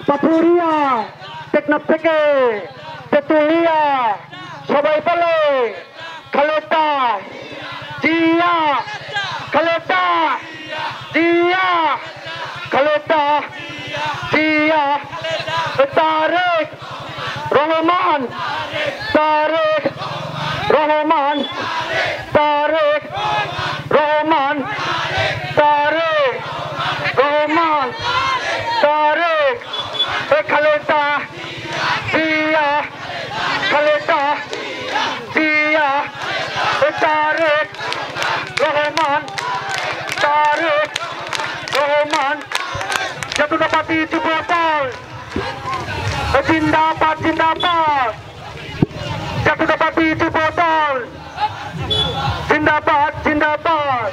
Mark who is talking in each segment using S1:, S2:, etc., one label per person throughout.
S1: পাথুরিয়া টেকনাফ থেকে তেতুলিয়া সবাই বলে খালেদা জিয়া, খালেদা জিয়া, খালেদা জিয়া, তারেক রহমান, তারেক রহমান, তারেক রহমান, তারেক রহমান, তারেক খালেদা জিয়া, খালেদা জিয়া, তারেক রহমান, তারেক রহমান, জাতীয়তাবাদী যুবদল জিন্দাবাদ, জিন্দাবাদ, জাতীয়তাবাদী যুবদল জিন্দাবাদ, জিন্দাবাদ।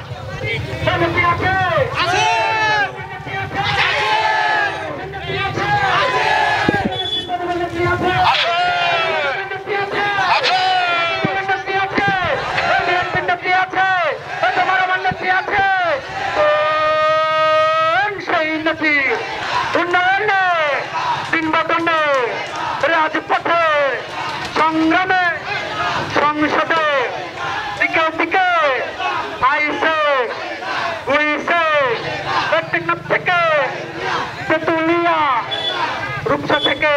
S1: উন্নয়নে দিন বদলে রাজপথে সংগ্রামে সংসদে দিকে দিকে আইসে উইসে টেকনাফ থেকে তেতুলিয়া রূপসা থেকে